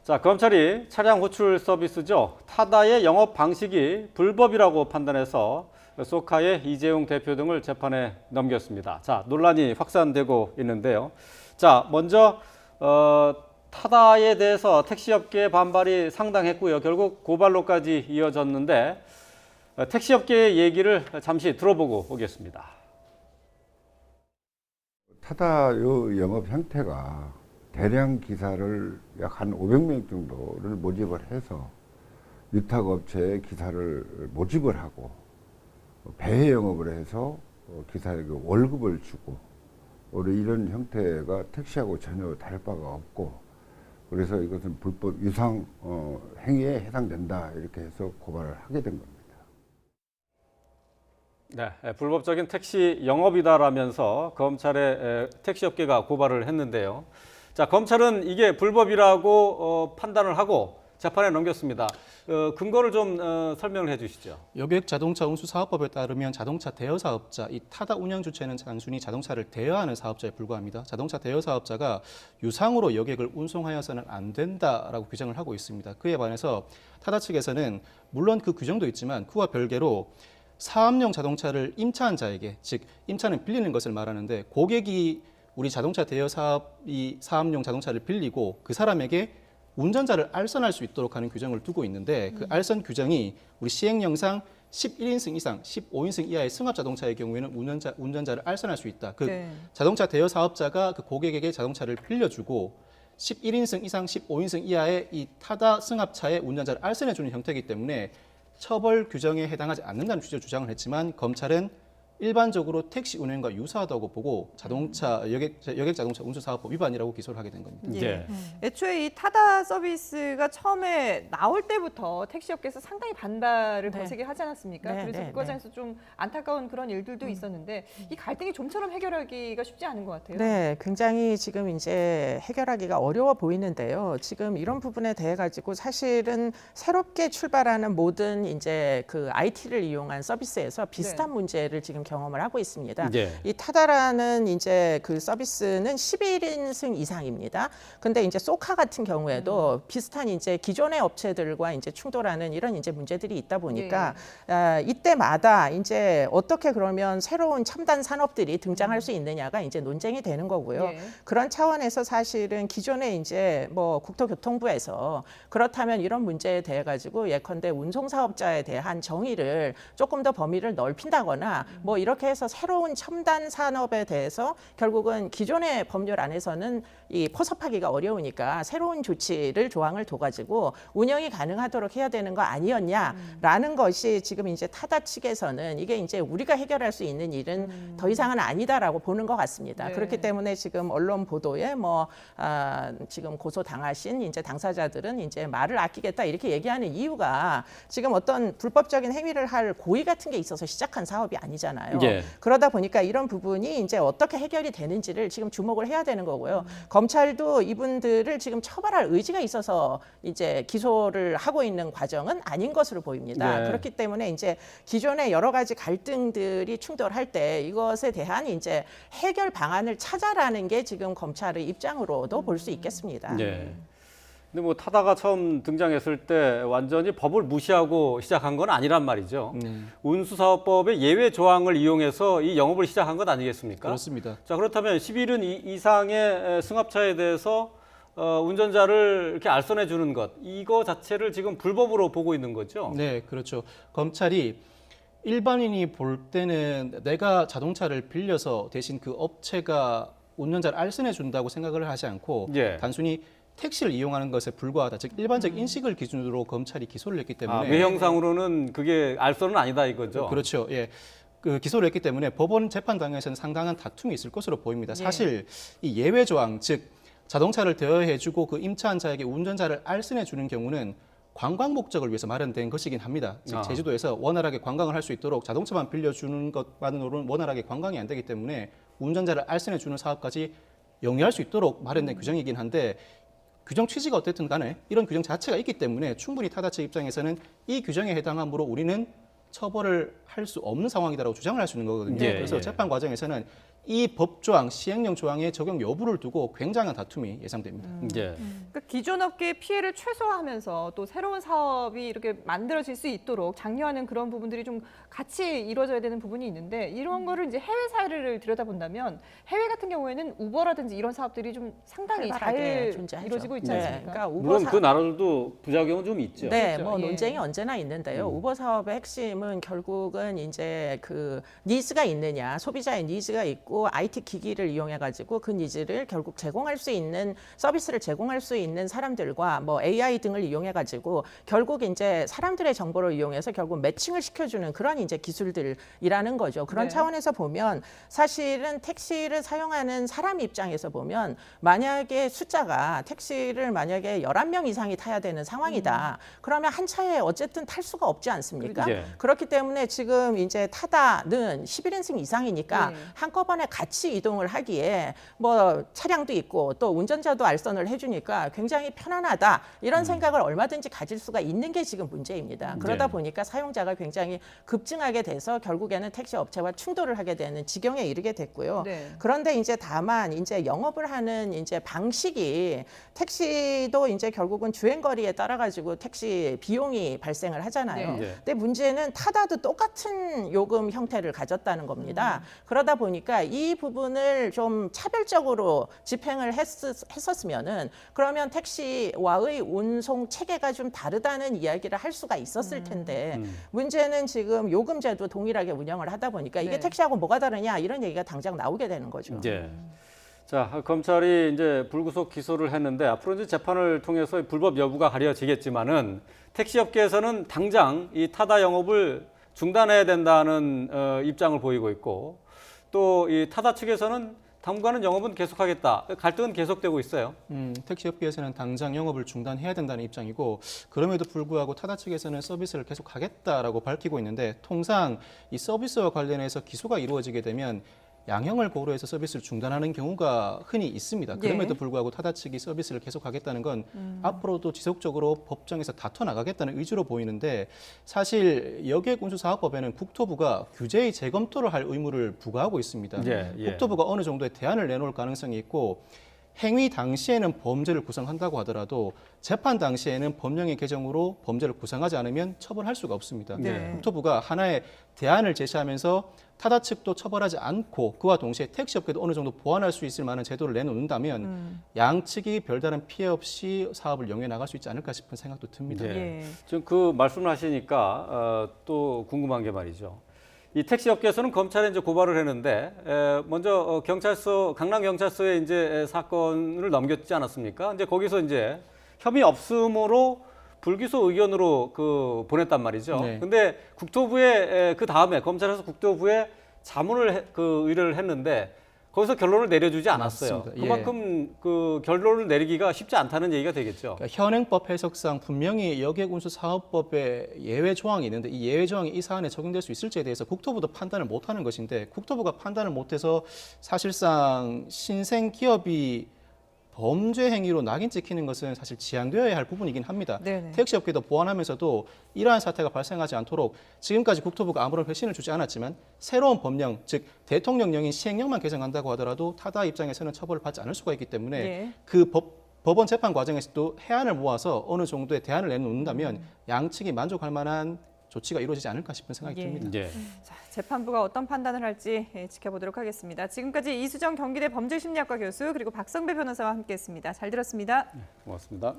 자, 검찰이 차량 호출 서비스죠. 타다의 영업 방식이 불법이라고 판단해서 소카의 이재용 대표 등을 재판에 넘겼습니다. 자, 논란이 확산되고 있는데요. 자, 먼저 타다에 대해서 택시업계의 반발이 상당했고요. 결국 고발로까지 이어졌는데 택시업계의 얘기를 잠시 들어보고 오겠습니다. 타다의 영업 형태가 대량 기사를 약 한 500명 정도를 모집을 해서 위탁업체에 기사를 모집을 하고 배회 영업을 해서 기사에게 월급을 주고 이런 형태가 택시하고 전혀 다를 바가 없고, 그래서 이것은 불법 유상 행위에 해당된다 이렇게 해서 고발을 하게 된 겁니다. 네, 불법적인 택시 영업이다라면서 검찰에 택시업계가 고발을 했는데요. 자, 검찰은 이게 불법이라고 판단을 하고 재판에 넘겼습니다. 근거를 좀 설명을 해주시죠. 여객자동차운수사업법에 따르면 자동차 대여사업자, 이 타다 운영 주체는 단순히 자동차를 대여하는 사업자에 불과합니다. 자동차 대여사업자가 유상으로 여객을 운송하여서는 안 된다라고 규정을 하고 있습니다. 그에 반해서 타다 측에서는 물론 그 규정도 있지만 그와 별개로 사업용 자동차를 임차한 자에게, 즉 임차는 빌리는 것을 말하는데, 고객이 우리 자동차 대여사업이 사업용 자동차를 빌리고 그 사람에게 운전자를 알선할 수 있도록 하는 규정을 두고 있는데, 그 알선 규정이 우리 시행령상 11인승 이상, 15인승 이하의 승합 자동차의 경우에는 운전자를 알선할 수 있다. 그 자동차 대여 사업자가 그 고객에게 자동차를 빌려주고 11인승 이상, 15인승 이하의 이 타다 승합차의 운전자를 알선해 주는 형태이기 때문에 처벌 규정에 해당하지 않는다는 취지로 주장을 했지만, 검찰은 일반적으로 택시 운행과 유사하다고 보고 여객 자동차 운수사업법 위반이라고 기소를 하게 된 겁니다. 예. 애초에 이 타다 서비스가 처음에 나올 때부터 택시업계에서 상당히 반발을 거세게 하지 않았습니까? 그래서 그 과정에서 좀 안타까운 그런 일들도 있었는데, 이 갈등이 좀처럼 해결하기가 쉽지 않은 것 같아요. 네, 굉장히 지금 이제 해결하기가 어려워 보이는데요. 지금 이런 부분에 대해 가지고 사실은 새롭게 출발하는 모든 이제 그 IT를 이용한 서비스에서 비슷한 문제를 지금 경험을 하고 있습니다. 이 타다라는 이제 그 서비스는 11인승 이상입니다. 근데 이제 소카 같은 경우에도 비슷한 이제 기존의 업체들과 이제 충돌하는 이런 이제 문제들이 있다 보니까 이때마다 이제 어떻게 그러면 새로운 첨단 산업들이 등장할 수 있느냐가 이제 논쟁이 되는 거고요. 그런 차원에서 사실은 기존에 이제 뭐 국토교통부에서 그렇다면 이런 문제에 대해 가지고 예컨대 운송사업자에 대한 정의를 조금 더 범위를 넓힌다거나 뭐 이렇게 해서 새로운 첨단 산업에 대해서 결국은 기존의 법률 안에서는 이 포섭하기가 어려우니까 새로운 조치를 조항을 둬가지고 운영이 가능하도록 해야 되는 거 아니었냐라는 것이 지금 이제 타다 측에서는 이게 이제 우리가 해결할 수 있는 일은 더 이상은 아니다라고 보는 것 같습니다. 그렇기 때문에 지금 언론 보도에 뭐 지금 고소 당하신 이제 당사자들은 이제 말을 아끼겠다 이렇게 얘기하는 이유가 지금 어떤 불법적인 행위를 할 고의 같은 게 있어서 시작한 사업이 아니잖아요. 그러다 보니까 이런 부분이 이제 어떻게 해결이 되는지를 지금 주목을 해야 되는 거고요. 검찰도 이분들을 지금 처벌할 의지가 있어서 이제 기소를 하고 있는 과정은 아닌 것으로 보입니다. 그렇기 때문에 이제 기존의 여러 가지 갈등들이 충돌할 때 이것에 대한 이제 해결 방안을 찾아라는 게 지금 검찰의 입장으로도 볼 수 있겠습니다. 근데 뭐 타다가 처음 등장했을 때 완전히 법을 무시하고 시작한 건 아니란 말이죠. 운수사업법의 예외 조항을 이용해서 이 영업을 시작한 것 아니겠습니까? 그렇습니다. 자, 그렇다면 11인 이상의 승합차에 대해서 운전자를 이렇게 알선해 주는 것, 이거 자체를 지금 불법으로 보고 있는 거죠? 네, 그렇죠. 검찰이 일반인이 볼 때는 내가 자동차를 빌려서 대신 그 업체가 운전자를 알선해 준다고 생각을 하지 않고 단순히 택시를 이용하는 것에 불과하다. 즉 일반적 인식을 기준으로 검찰이 기소를 했기 때문에 외형상으로는 그게 알선은 아니다 이거죠. 그렇죠. 그 기소를 했기 때문에 법원 재판장에서는 상당한 다툼이 있을 것으로 보입니다. 사실 이 예외 조항, 즉 자동차를 대여해주고 그 임차한 자에게 운전자를 알선해 주는 경우는 관광 목적을 위해서 마련된 것이긴 합니다. 즉 제주도에서 원활하게 관광을 할 수 있도록 자동차만 빌려주는 것만으로는 원활하게 관광이 안 되기 때문에 운전자를 알선해 주는 사업까지 영위할 수 있도록 마련된 규정이긴 한데, 규정 취지가 어쨌든 간에 이런 규정 자체가 있기 때문에 충분히 타다 측 입장에서는 이 규정에 해당하므로 우리는 처벌을 할 수 없는 상황이다라고 주장을 할 수 있는 거거든요. 그래서 재판 과정에서는 이 법조항, 시행령 조항의 적용 여부를 두고 굉장한 다툼이 예상됩니다. 예. 그러니까 기존 업계의 피해를 최소화하면서 또 새로운 사업이 이렇게 만들어질 수 있도록 장려하는 그런 부분들이 좀 같이 이루어져야 되는 부분이 있는데 이런 거를 이제 해외 사례를 들여다본다면 해외 같은 경우에는 우버라든지 이런 사업들이 좀 상당히 활발하게 잘 존재하죠. 이루어지고 있지 네, 않습니까? 그러니까 우버 물론 그 나라들도 부작용은 좀 있죠. 네, 그렇죠. 뭐 예. 논쟁이 언제나 있는데요. 우버 사업의 핵심은 결국은 이제 그 니즈가 있느냐, 소비자의 니즈가 있고 IT 기기를 이용해 가지고 그 니즈를 결국 제공할 수 있는 서비스를 제공할 수 있는 사람들과 뭐 AI 등을 이용해 가지고 결국 이제 사람들의 정보를 이용해서 결국 매칭을 시켜주는 그런 이제 기술들이라는 거죠. 그런 네. 차원에서 보면 사실은 택시를 사용하는 사람 입장에서 보면 만약에 숫자가 택시를 만약에 11명 이상이 타야 되는 상황이다. 그러면 한 차에 어쨌든 탈 수가 없지 않습니까? 그렇죠. 예. 그렇기 때문에 지금 이제 타다는 11인승 이상이니까 네. 한꺼번에 같이 이동을 하기에 뭐 차량도 있고 또 운전자도 알선을 해주니까 굉장히 편안하다. 이런 생각을 얼마든지 가질 수가 있는 게 지금 문제입니다. 그러다 네. 보니까 사용자가 굉장히 급증하게 돼서 결국에는 택시 업체와 충돌을 하게 되는 지경에 이르게 됐고요. 네. 그런데 이제 다만 이제 영업을 하는 이제 방식이 택시도 이제 결국은 주행 거리에 따라 가지고 택시 비용이 발생을 하잖아요. 네. 네. 근데 문제는 타다도 똑같은 요금 형태를 가졌다는 겁니다. 그러다 보니까 이 부분을 좀 차별적으로 집행을 했었으면은 그러면 택시와의 운송 체계가 좀 다르다는 이야기를 할 수가 있었을 텐데 문제는 지금 요금제도 동일하게 운영을 하다 보니까 이게 네. 택시하고 뭐가 다르냐 이런 얘기가 당장 나오게 되는 거죠. 예. 자, 검찰이 이제 불구속 기소를 했는데 앞으로 이제 재판을 통해서 불법 여부가 가려지겠지만은 택시업계에서는 당장 이 타다 영업을 중단해야 된다는 입장을 보이고 있고 또 이 타다 측에서는 당분간은 영업은 계속하겠다. 갈등은 계속되고 있어요. 택시업계에서는 당장 영업을 중단해야 된다는 입장이고 그럼에도 불구하고 타다 측에서는 서비스를 계속하겠다라고 밝히고 있는데 통상 이 서비스와 관련해서 기소가 이루어지게 되면 양형을 고려해서 서비스를 중단하는 경우가 흔히 있습니다. 그럼에도 불구하고 타다 측이 서비스를 계속하겠다는 건 앞으로도 지속적으로 법정에서 다퉈 나가겠다는 의지로 보이는데 사실 여객운수사업법에는 국토부가 규제의 재검토를 할 의무를 부과하고 있습니다. 예, 예. 국토부가 어느 정도의 대안을 내놓을 가능성이 있고 행위 당시에는 범죄를 구성한다고 하더라도 재판 당시에는 법령의 개정으로 범죄를 구성하지 않으면 처벌할 수가 없습니다. 네. 국토부가 하나의 대안을 제시하면서 타다 측도 처벌하지 않고 그와 동시에 택시업계도 어느 정도 보완할 수 있을 만한 제도를 내놓는다면 양측이 별다른 피해 없이 사업을 영위해 나갈 수 있지 않을까 싶은 생각도 듭니다. 예. 예. 지금 그 말씀을 하시니까 또 궁금한 게 말이죠. 이 택시업계에서는 검찰에 이제 고발을 했는데 먼저 경찰서 강남 경찰서에 이제 사건을 넘겼지 않았습니까? 이제 거기서 이제 혐의 없음으로 불기소 의견으로 보냈단 말이죠. 네. 근데 국토부에 그 다음에 검찰에서 국토부에 자문을 의뢰를 했는데 거기서 결론을 내려주지 않았어요. 맞습니다. 예. 그만큼 그 결론을 내리기가 쉽지 않다는 얘기가 되겠죠. 그러니까 현행법 해석상 분명히 여객운수사업법에 예외 조항이 있는데 이 예외 조항이 이 사안에 적용될 수 있을지에 대해서 국토부도 판단을 못하는 것인데 국토부가 판단을 못해서 사실상 신생 기업이 범죄 행위로 낙인 찍히는 것은 사실 지양되어야 할 부분이긴 합니다. 네네. 택시업계도 보완하면서도 이러한 사태가 발생하지 않도록 지금까지 국토부가 아무런 회신을 주지 않았지만 새로운 법령, 즉 대통령령인 시행령만 개정한다고 하더라도 타다 입장에서는 처벌을 받지 않을 수가 있기 때문에 예. 그 법원 재판 과정에서도 해안을 모아서 어느 정도의 대안을 내놓는다면 양측이 만족할 만한 조치가 이루어지지 않을까 싶은 생각이 예. 듭니다. 예. 자, 재판부가 어떤 판단을 할지 지켜보도록 하겠습니다. 지금까지 이수정 경기대 범죄심리학과 교수 그리고 박성배 변호사와 함께했습니다. 잘 들었습니다. 고맙습니다.